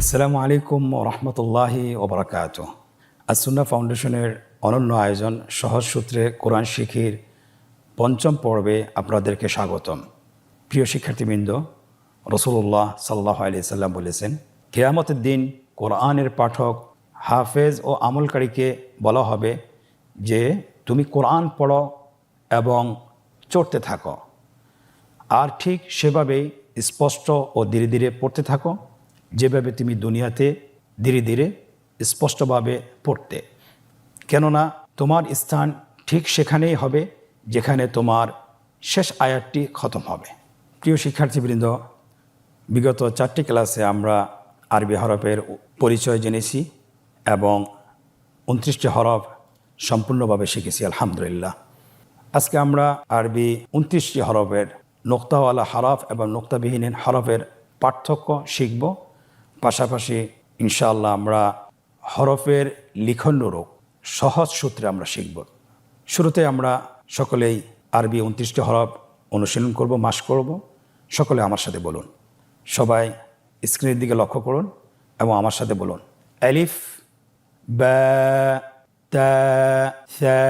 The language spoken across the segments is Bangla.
আসসালামু আলাইকুম রহমতুল্লাহি ওবরাকাতুহ। আসুন্না ফাউন্ডেশনের অনন্য আয়োজন সহজ সূত্রে কোরআন শিখির পঞ্চম পর্বে আপনাদেরকে স্বাগতম। প্রিয় শিক্ষার্থীবৃন্দ, রসুল্লাহ সাল্লাল্লাহু আলাইহি সাল্লাম বলেছেন, কিয়ামতের দিন কোরআনের পাঠক, হাফেজ ও আমলকারীকে বলা হবে যে তুমি কোরআন পড়ো এবং চড়তে থাকো, আর ঠিক সেভাবেই স্পষ্ট ও ধীরে ধীরে পড়তে থাকো, যেভাবে তুমি দুনিয়াতে ধীরে ধীরে স্পষ্টভাবে পড়তে। কেননা তোমার স্থান ঠিক সেখানেই হবে যেখানে তোমার শেষ আয়াতটি খতম হবে। প্রিয় শিক্ষার্থীবৃন্দ, বিগত 4টি ক্লাসে আমরা আরবি হরফের পরিচয় জেনেছি এবং 29টি হরফ সম্পূর্ণভাবে শিখেছি আলহামদুলিল্লাহ। আজকে আমরা আরবি 29টি হরফের নোক্তাওয়ালা হরফ এবং নোক্তাবিহীন হরফের পার্থক্য শিখব। পাশাপাশি ইনশাআল্লাহ আমরা হরফের লিখনরূপ সহজ সূত্রে আমরা শিখব। শুরুতে আমরা সকলেই আরবি 29টি হরফ অনুশীলন করব, মাস করব। সকলে আমার সাথে বলুন। সবাই স্ক্রিনের দিকে লক্ষ্য করুন এবং আমার সাথে বলুন। আলিফ, বা, তা, সা,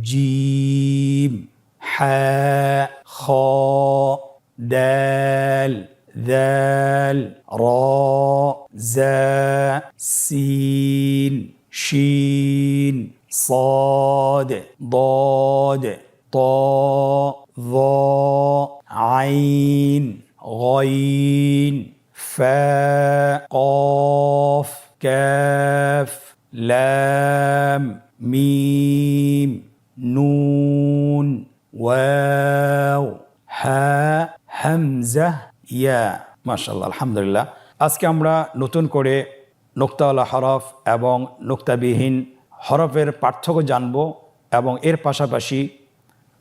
জিম, হা, খ, দাল, ذال, را, زا, سين, شين, صاد, ضاد, طاء, ظاء, عين, غين, فاء, قاف, كاف, لام, ميم, نون, واو, হা, হামজা, ইয়া। মাশাআল্লাহ, আলহামদুলিল্লাহ। আজকে আমরা নতুন করে নোক্তাওয়ালা হরফ এবং নোক্তাবিহীন হরফের পার্থক্য জানব এবং এর পাশাপাশি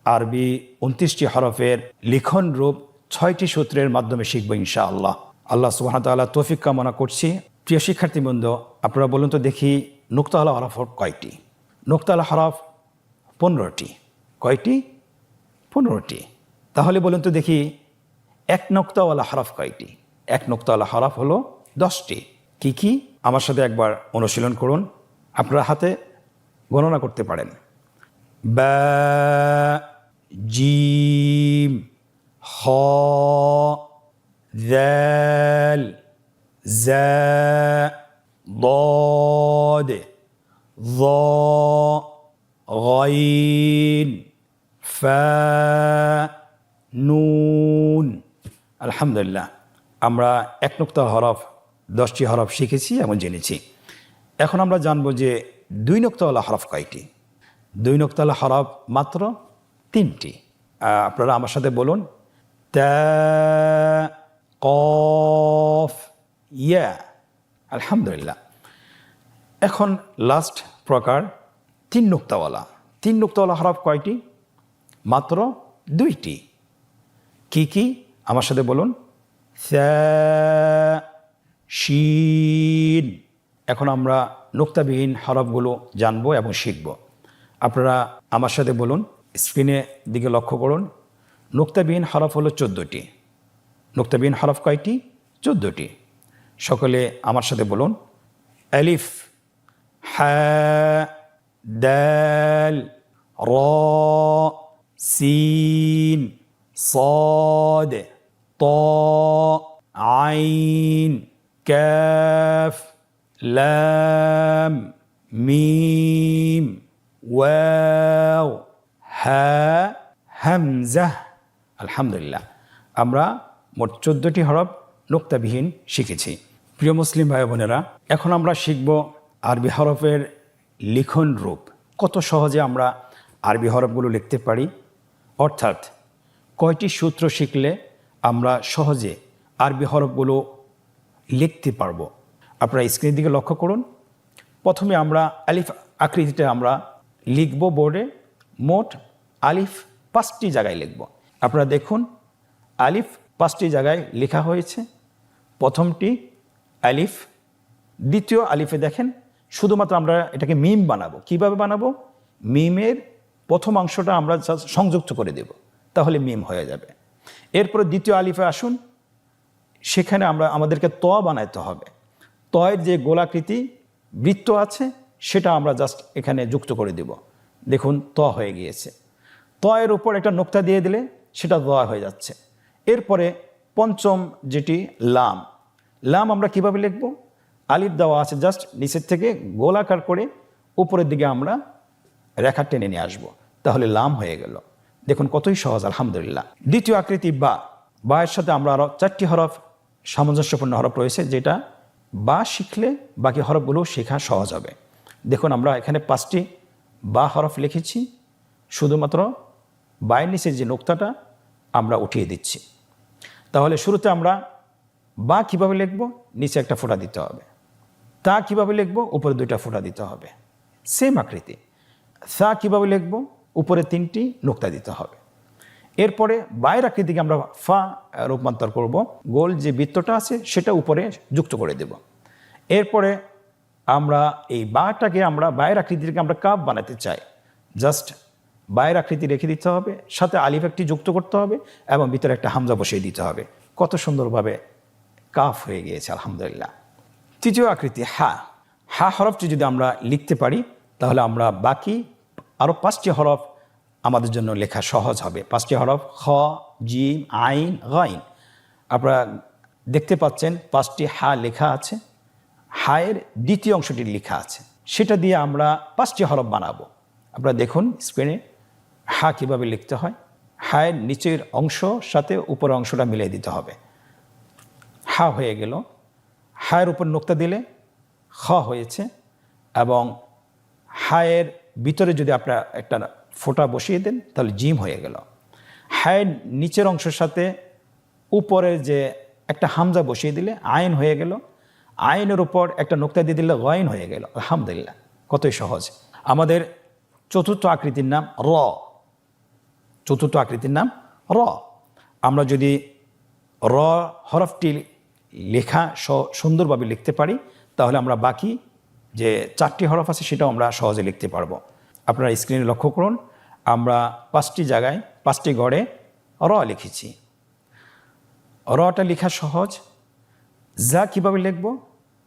আরবি 29টি হরফের লিখন রূপ 6টি সূত্রের মাধ্যমে শিখব ইনশাআল্লাহ। আল্লাহ সুবহানাহু ওয়া তাআলা তৌফিক কামনা করছি। প্রিয় শিক্ষার্থীবৃন্দ, আপনারা বলুন তো দেখি, নোক্তাওয়ালা হরফ কয়টি? নোক্তাওয়ালা হরফ 15টি। কয়টি? 15টি। তাহলে বলুন তো দেখি, এক নোক্তাওয়ালা হরফ কয়টি? এক নোক্তাওয়ালা হরফ হলো 10টি। কি কি? আমার সাথে একবার অনুশীলন করুন। আপনারা হাতে গণনা করতে পারেন। বা, জিম, খ, দাল, জা, ضاد, ظاء, غين, ফা, নুন। আলহামদুলিল্লাহ, আমরা এক নোক্তা হরফ 10টি হরফ শিখেছি এবং জেনেছি। এখন আমরা জানব যে 2 নোক্তাওয়ালা হরফ কয়টি? 2 নোক্তাওয়ালা হরফ মাত্র 3টি। আপনারা আমার সাথে বলুন। তা, কফ, ইয়া। আলহামদুলিল্লাহ। এখন লাস্ট প্রকার 3 নোক্তাওয়ালা। 3 নোক্তাওয়ালা হরফ কয়টি? মাত্র 2টি। কি কি? আমার সাথে বলুন। সা, শিন। এখন আমরা নোক্তাবিহীন হরফগুলো জানবো এবং শিখব। আপনারা আমার সাথে বলুন। স্ক্রিনের দিকে লক্ষ্য করুন। নোক্তাবিহীন হরফ হলো 14টি। নোক্তাবিহীন হরফ কয়টি? 14টি। সকলে আমার সাথে বলুন। আলিফ, হা, দাল, রা, সিন, صاد, طاء, عين, كاف, لام, ميم, واو, হা, হামজা। আলহামদুলিল্লাহ, আমরা মোট 14টি হরফ নোক্তাবিহীন শিখেছি। প্রিয় মুসলিম ভাই বোনেরা, এখন আমরা শিখব আরবি হরফের লিখন রূপ। কত সহজে আমরা আরবি হরফগুলো লিখতে পারি, অর্থাৎ কয়টি সূত্র শিখলে আমরা সহজে আরবি হরফগুলো লিখতে পারবো। আপনারা স্ক্রিনের দিকে লক্ষ্য করুন। প্রথমে আমরা আলিফ আকৃতিতে আমরা লিখব বোর্ডে। মোট আলিফ 5টি জায়গায় লিখব। আপনারা দেখুন, আলিফ 5টি জায়গায় লেখা হয়েছে। প্রথমটি আলিফ, দ্বিতীয় আলিফে দেখেন শুধুমাত্র আমরা এটাকে মিম বানাবো। কিভাবে বানাবো? মিমের প্রথম অংশটা আমরা সংযুক্ত করে দেব, তাহলে মিম হয়ে যাবে। এরপরে দ্বিতীয় আলিফে আসুন, সেখানে আমাদেরকে ত বানাইতে হবে। তয়ের যে গোলাকৃতি বৃত্ত আছে সেটা আমরা জাস্ট এখানে যুক্ত করে দেব। দেখুন ত হয়ে গিয়েছে। তয়ের উপর একটা নোক্তা দিয়ে দিলে সেটা দয়া হয়ে যাচ্ছে। এরপরে পঞ্চম যেটি লাম, লাম আমরা কিভাবে লিখব? আলিফ দেওয়া আছে, জাস্ট নিচের থেকে গোলাকার করে উপরের দিকে আমরা রেখা টেনে নিয়ে আসবো, তাহলে লাম হয়ে গেল। দেখুন কতই সহজ, আলহামদুলিল্লাহ। দ্বিতীয় আকৃতি বা, বা এর সাথে আমরা আরও 4টি হরফ, সামঞ্জস্যপূর্ণ হরফ রয়েছে, যেটা বা শিখলে বাকি হরফগুলো শেখা সহজ হবে। দেখুন আমরা এখানে 5টি বা হরফ লিখেছি, শুধুমাত্র বায়ের নিচের যে নোক্তাটা আমরা উঠিয়ে দিচ্ছি। তাহলে শুরুতে আমরা বা কিভাবে লিখব? নিচে একটা ফোঁটা দিতে হবে। তা কিভাবে লিখব? উপরে 2টা ফোঁটা দিতে হবে। সেম আকৃতি। সা কিভাবে লিখব? উপরে 3টি নোক্তা দিতে হবে। এরপরে বায়ের আকৃতিকে আমরা ফা রূপান্তর করব, গোল যে বৃত্তটা আছে সেটা উপরে যুক্ত করে দেব। এরপরে আমরা এই বাটাকে আমরা বায়ের আকৃতিকে আমরা কাপ বানাতে চাই, জাস্ট বায়ের আকৃতি রেখে দিতে হবে, সাথে আলিফ একটি যুক্ত করতে হবে এবং ভিতরে একটা হামজা বসিয়ে দিতে হবে। কত সুন্দরভাবে কাফ হয়ে গিয়েছে, আলহামদুলিল্লাহ। তৃতীয় আকৃতি হা, হা হরফটি যদি আমরা লিখতে পারি তাহলে আমরা বাকি আরও 5টি হরফ আমাদের জন্য লেখা সহজ হবে। 5টি হরফ খ, জিম, আইন, গাইন। আপনারা দেখতে পাচ্ছেন 5টি হা লেখা আছে, হায়ের দ্বিতীয় অংশটি লেখা আছে, সেটা দিয়ে আমরা 5টি হরফ বানাবো। আপনারা দেখুন স্ক্রিনে হা কীভাবে লিখতে হয়। হায়ের নিচের অংশ সাথে উপরের অংশটা মিলিয়ে দিতে হবে। হা হয়ে গেল। হায়ের উপর নোক্তা দিলে খ হয়েছে, এবং হায়ের ভিতরে যদি আপনারা একটা ফোঁটা বসিয়ে দেন তাহলে জিম হয়ে গেল। হায়ের নিচের অংশের সাথে উপরের যে একটা হামজা বসিয়ে দিলে আইন হয়ে গেল। আইনের উপর একটা নোক্তা দিয়ে দিলে গাইন হয়ে গেল। আলহামদুলিল্লাহ, কতই সহজ। আমাদের চতুর্থ আকৃতির নাম র। চতুর্থ আকৃতির নাম র। আমরা যদি র হরফটি লেখা সুন্দরভাবে লিখতে পারি তাহলে আমরা বাকি যে 4টি হরফ আছে সেটাও আমরা সহজে লিখতে পারবো। আপনারা স্ক্রিনে লক্ষ্য করুন, আমরা 5টি জায়গায় 5টি গড়ে র লিখেছি। রটা লেখা সহজ। যা কিভাবে লিখব?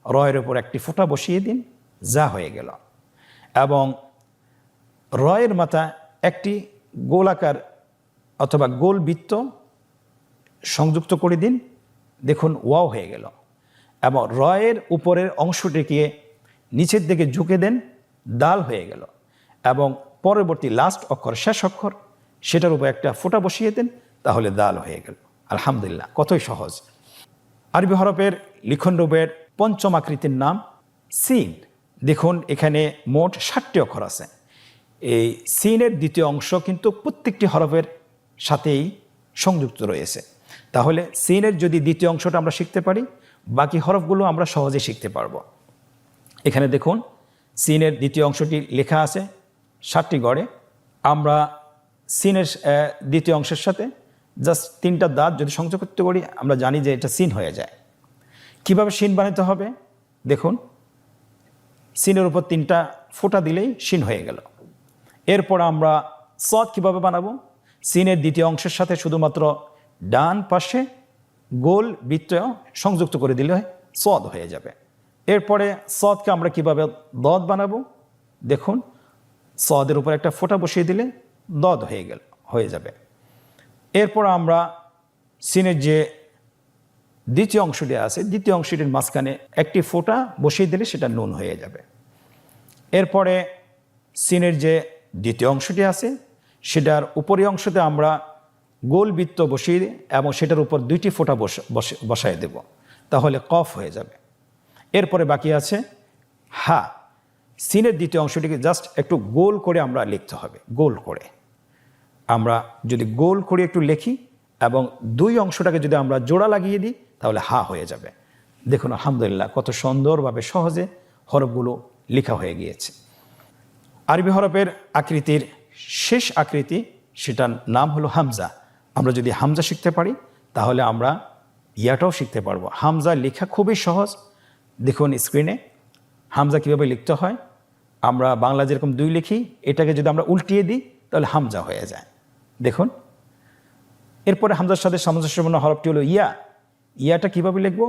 রয়ের উপর একটি ফোঁটা বসিয়ে দিন, যা হয়ে গেল। এবং রয়ের মাথা একটি গোলাকার অথবা গোল বৃত্ত সংযুক্ত করে দিন, দেখুন ওয়াও হয়ে গেল। এবং রয়ের উপরের অংশটিকে নিচের দিকে ঝুঁকে দেন, দাল হয়ে গেল। এবং পরবর্তী লাস্ট অক্ষর, শেষ অক্ষর, সেটার উপর একটা ফোঁটা বসিয়ে দেন, তাহলে দাল হয়ে গেল। আলহামদুলিল্লাহ, কতই সহজ। আরবি হরফের লিখন রূপের 5ম আকৃতির নাম সিন। দেখুন এখানে মোট 7টি অক্ষর আছে। এই সিনের দ্বিতীয় অংশ কিন্তু প্রত্যেকটি হরফের সাথেই সংযুক্ত রয়েছে। তাহলে সিনের যদি দ্বিতীয় অংশটা আমরা শিখতে পারি, বাকি হরফগুলো আমরা সহজে শিখতে পারবো। এখানে দেখুন সিনের দ্বিতীয় অংশটি লেখা আছে 7টি গড়ে। আমরা সিনের দ্বিতীয় অংশের সাথে জাস্ট 3টা দাঁত যদি সংযোগ করতে পারি, আমরা জানি যে এটা সিন হয়ে যায়। কিভাবে সিন বানাতে হবে? দেখুন সিনের উপর 3টা ফোঁটা দিলেই সিন হয়ে গেল। এরপর আমরা সদ কিভাবে বানাবো? সিনের দ্বিতীয় অংশের সাথে শুধুমাত্র ডান পাশে গোল বৃত্ত সংযুক্ত করে দিলে সদ হয়ে যাবে। এরপরে সদকে আমরা কিভাবে দদ বানাবো? দেখুন সদের উপর একটা ফোঁটা বসিয়ে দিলে দদ হয়ে যাবে। এরপর আমরা সিনের যে দ্বিতীয় অংশটি আছে, দ্বিতীয় অংশটির মাঝখানে একটি ফোঁটা বসিয়ে দিলে সেটা নুন হয়ে যাবে। এরপরে সিনের যে দ্বিতীয় অংশটি আছে সেটার উপরের অংশতে আমরা গোল বৃত্ত বসিয়ে এবং সেটার উপর 2টি ফোঁটা বসায় দেব, তাহলে কফ হয়ে যাবে। এরপরে বাকি আছে হা। সিনের দ্বিতীয় অংশটিকে জাস্ট একটু গোল করে আমরা লিখতে হবে। গোল করে আমরা যদি গোল করে একটু লিখি এবং 2 অংশটাকে যদি আমরা জোড়া লাগিয়ে দিই তাহলে হা হয়ে যাবে। দেখুন আলহামদুলিল্লাহ, কত সুন্দরভাবে সহজে হরফগুলো লেখা হয়ে গিয়েছে। আরবি হরফের আকৃতির শেষ আকৃতি, সেটার নাম হলো হামজা। আমরা যদি হামজা শিখতে পারি তাহলে আমরা ইয়াটাও শিখতে পারবো। হামজা লেখা খুবই সহজ। দেখুন স্ক্রিনে হামজা কীভাবে লিখতে হয়। আমরা বাংলা যেরকম 2 লিখি, এটাকে যদি আমরা উল্টিয়ে দিই তাহলে হামজা হয়ে যায়। দেখুন এরপরে হামজার সাথে সামঞ্জস্যপূর্ণ হরফটি হলো ইয়া। ইয়াটা কীভাবে লিখব?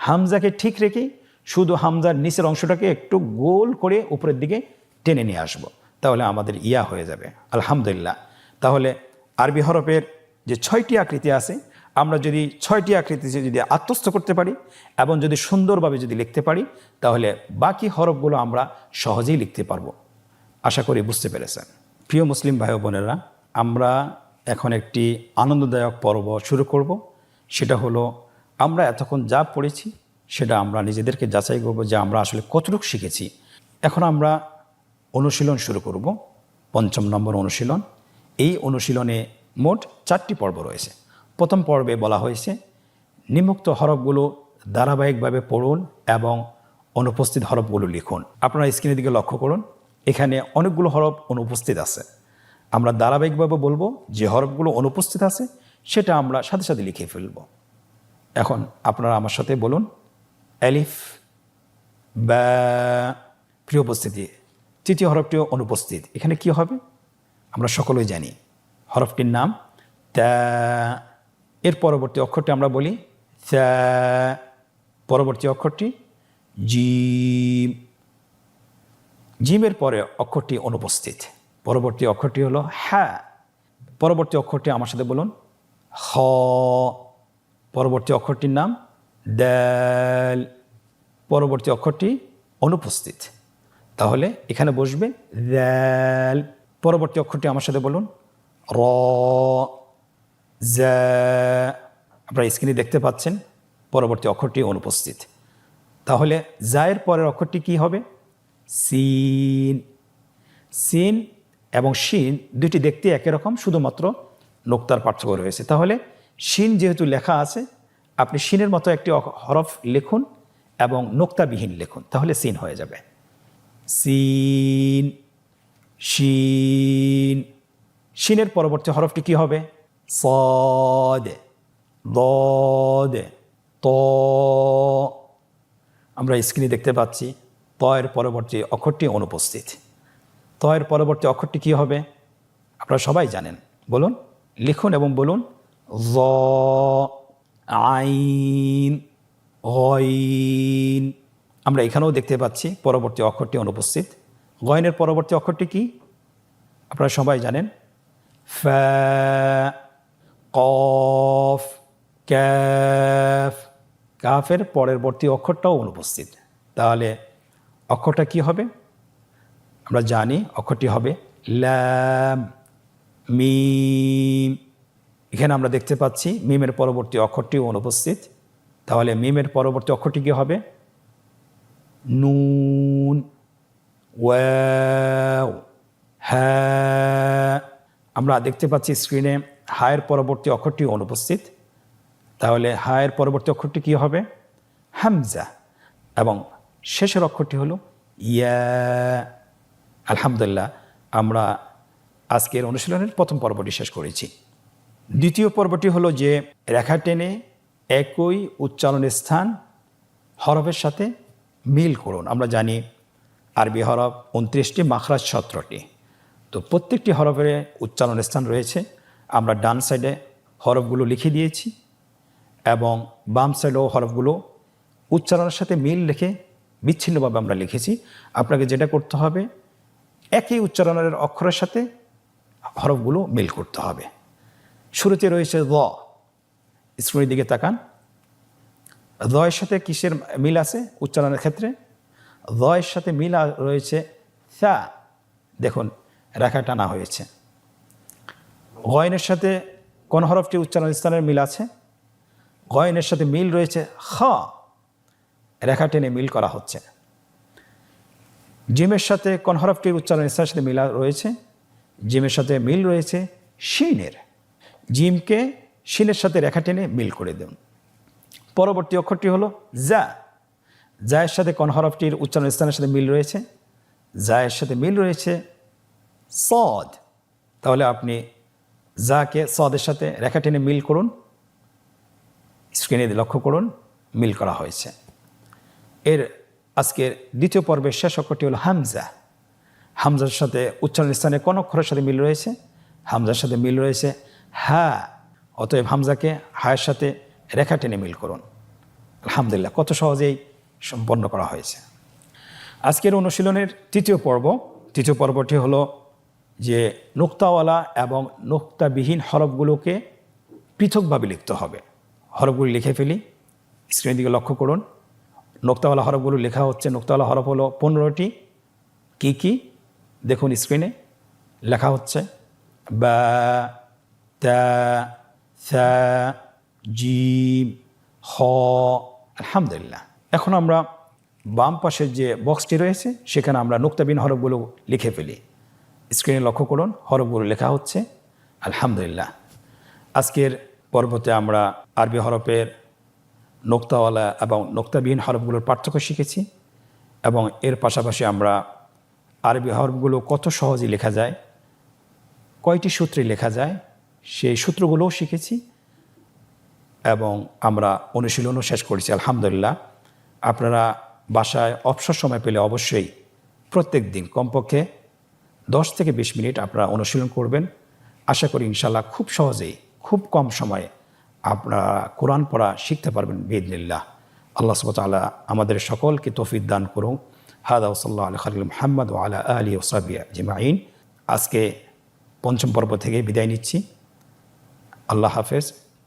হামজাকে ঠিক রেখে শুধু হামজার নিচের অংশটাকে একটু গোল করে উপরের দিকে টেনে নিয়ে আসব, তাহলে আমাদের ইয়া হয়ে যাবে আলহামদুলিল্লাহ। তাহলে আরবি হরফের যে 6টি আকৃতি আছে, আমরা যদি 6টি আকৃতি যদি আত্মস্থ করতে পারি এবং যদি সুন্দরভাবে যদি লিখতে পারি, তাহলে বাকি হরফগুলো আমরা সহজেই লিখতে পারবো। আশা করি বুঝতে পেরেছেন। প্রিয় মুসলিম ভাই বোনেরা, আমরা এখন একটি আনন্দদায়ক পর্ব শুরু করব। সেটা হলো, আমরা এতক্ষণ যা পড়েছি সেটা আমরা নিজেদেরকে যাচাই করব যে আমরা আসলে কতটুকু শিখেছি। এখন আমরা অনুশীলন শুরু করব, 5ম নম্বর অনুশীলন। এই অনুশীলনে মোট 4টি পর্ব রয়েছে। প্রথম পর্বে বলা হয়েছে নিম্নোক্ত হরফগুলো ধারাবাহিকভাবে পড়ুন এবং অনুপস্থিত হরফগুলো লিখুন। আপনারা স্ক্রিনের দিকে লক্ষ্য করুন, এখানে অনেকগুলো হরফ অনুপস্থিত আছে। আমরা ধারাবাহিকভাবে বলবো, যে হরফগুলো অনুপস্থিত আছে সেটা আমরা সাথে সাথে লিখে ফেলব। এখন আপনারা আমার সাথে বলুন, আলিফ, বা। প্রিয় উপস্থিতি, তৃতীয় হরফটিও অনুপস্থিত। এখানে কি হবে আমরা সকলেই জানি, হরফটির নাম তা। এর পরবর্তী অক্ষরটি আমরা বলি সা। পরবর্তী অক্ষরটি জিম। জিমের পরে অক্ষরটি অনুপস্থিত। পরবর্তী অক্ষরটি হলো হ্যাঁ। পরবর্তী অক্ষরটি আমার সাথে বলুন হ। পরবর্তী অক্ষরটির নাম দাল। পরবর্তী অক্ষরটি অনুপস্থিত, তাহলে এখানে বসবে দাল। পরবর্তী অক্ষরটি আমার সাথে বলুন র। জা। আপনারা স্ক্রিনে দেখতে পাচ্ছেন পরবর্তী অক্ষরটি অনুপস্থিত, তাহলে জায়ের পরের অক্ষরটি কি হবে? সিন। সিন এবং শিন দুটি দেখতে একই রকম, শুধুমাত্র নোক্তার পার্থক্য রয়েছে। তাহলে শিন যেহেতু লেখা আছে, আপনি শিনের মতো একটি হরফ লিখুন এবং নোক্তাবিহীন লিখুন, তাহলে সিন হয়ে যাবে। সিন, শিন। শিনের পরবর্তী হরফটি কি হবে? সাদ, দাদ, ত। আমরা স্ক্রিনে দেখতে পাচ্ছি তয়ের পরবর্তী অক্ষরটি অনুপস্থিত। তয়ের পরবর্তী অক্ষরটি কি হবে আপনারা সবাই জানেন, বলুন, লিখুন এবং বলুন য, আইন, গইন। আমরা এখানেও দেখতে পাচ্ছি পরবর্তী অক্ষরটি অনুপস্থিত। গয়নের পরবর্তী অক্ষরটি কি আপনারা সবাই জানেন, ফা, কফ, কাফ। কাফের পরবর্তী অক্ষরটাও অনুপস্থিত, তাহলে অক্ষরটা কি হবে? আমরা জানি অক্ষরটি হবে লাম, মিম। এখানে আমরা দেখতে পাচ্ছি মিমের পরবর্তী অক্ষরটিও অনুপস্থিত, তাহলে মিমের পরবর্তী অক্ষরটি কি হবে? নুন, ওয়াও, হ্যাঁ। আমরা দেখতে পাচ্ছি স্ক্রিনে হায়ের পরবর্তী অক্ষরটি অনুপস্থিত, তাহলে হায়ের পরবর্তী অক্ষরটি কি হবে? হামজা। এবং শেষের অক্ষরটি হলো ইয়া। আলহামদুলিল্লাহ, আমরা আজকের অনুশীলনের প্রথম পর্বটি শেষ করেছি। দ্বিতীয় পর্বটি হলো যে রেখা টেনে একই উচ্চারণের স্থান হরফের সাথে মিল করুন। আমরা জানি আরবি হরফ 29টি, মাখরাজ 17টি। তো প্রত্যেকটি হরফের উচ্চারণের স্থান রয়েছে। আমরা ডান সাইডে হরফগুলো লিখে দিয়েছি এবং বাম সাইডেও হরফগুলো উচ্চারণের সাথে মিল রেখে বিচ্ছিন্নভাবে আমরা লিখেছি। আপনাকে যেটা করতে হবে, একই উচ্চারণের অক্ষরের সাথে হরফগুলো মিল করতে হবে। শুরুতে রয়েছে দ। স্ক্রিনের দিকে তাকান, দয়ের সাথে কিসের মিল আছে উচ্চারণের ক্ষেত্রে? দয়ের সাথে মিল রয়েছে সা। দেখুন রেখা টানা হয়েছে। গয়নের সাথে কোন হরফটি উচ্চারণ স্থানের মিল আছে? গয়নের সাথে মিল রয়েছে খ, রেখা টেনে মিল করা হচ্ছে। জিমের সাথে কোন হরফটির উচ্চারণ স্থানের সাথে মিল রয়েছে? জিমের সাথে মিল রয়েছে শিনের। জিমকে শিনের সাথে রেখা টেনে মিল করে দেন। পরবর্তী অক্ষরটি হলো জা। জায়ের সাথে কোন হরফটির উচ্চারণ স্থানের সাথে মিল রয়েছে? জায়ের সাথে মিল রয়েছে সদ। তাহলে আপনি জাকে সদের সাথে রেখা টেনে মিল করুন। স্ক্রিনে লক্ষ্য করুন, মিল করা হয়েছে। এর আজকের দ্বিতীয় পর্বের শেষ অক্ষরটি হলো হামজা। হামজার সাথে উচ্চারণ স্থানে কোন অক্ষরের সাথে মিল রয়েছে? হামজার সাথে মিল রয়েছে হা। অতএব হামজাকে হায়ের সাথে রেখা টেনে মিল করুন। আলহামদুলিল্লাহ, কত সহজেই সম্পন্ন করা হয়েছে। আজকের অনুশীলনের তৃতীয় পর্বটি হলো যে নোক্তাওয়ালা এবং নোক্তাবিহীন হরফগুলোকে পৃথকভাবে লিখতে হবে। হরফগুলি লিখে ফেলি, স্ক্রিনের দিকে লক্ষ্য করুন। নোক্তাওয়ালা হরফগুলো লেখা হচ্ছে, নোক্তাওয়ালা হরফ হলো 15টি। কি কি দেখুন স্ক্রিনে লেখা হচ্ছে: বা, তা, সা, জিম, হ। আলহামদুলিল্লাহ। এখন আমরা বাম পাশের যে বক্সটি রয়েছে সেখানে আমরা নোক্তাবিহীন হরফগুলো লিখে ফেলি। স্ক্রিনে লক্ষ্য করুন, হরফগুলো লেখা হচ্ছে। আলহামদুলিল্লাহ। আজকের পর্বতে আমরা আরবি হরফের নোক্তাওয়ালা এবং নোক্তাবিহীন হরফগুলোর পার্থক্য শিখেছি এবং এর পাশাপাশি আমরা আরবি হরফগুলো কত সহজে লেখা যায়, কয়টি সূত্রে লেখা যায় সেই সূত্রগুলোও শিখেছি এবং আমরা অনুশীলনও শেষ করেছি। আলহামদুলিল্লাহ। আপনারা বাসায় অবসর সময় পেলে অবশ্যই প্রত্যেক দিন কমপক্ষে 10 থেকে 20 মিনিট আপনারা অনুশীলন করবেন। আশা করি ইনশাআল্লাহ খুব সহজেই, খুব কম সময়ে আপনারা কোরআন পড়া শিখতে পারবেন বিইذনিল্লাহ। আল্লাহ সুবহানাহু ওয়া তাআলা আমাদের সকলকে তৌফিক দান করুন। হাদা ওয়াসাল্লাল্লাহু আলা খালিল মুহাম্মদ ওয়া আলা আলিহি ওয়া সাহবিহি আজমাইন। আজকে পঞ্চম পর্ব থেকে বিদায় নিচ্ছি। আল্লাহ হাফেজ।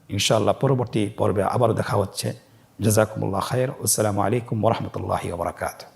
ইনশাআল্লাহ পরবর্তী পর্বে আবারও দেখা হচ্ছে। জাযাকুমুল্লাহ খায়র। আসসালামু আলাইকুম ওয়া রাহমাতুল্লাহি ওয়া বারাকাতুহু।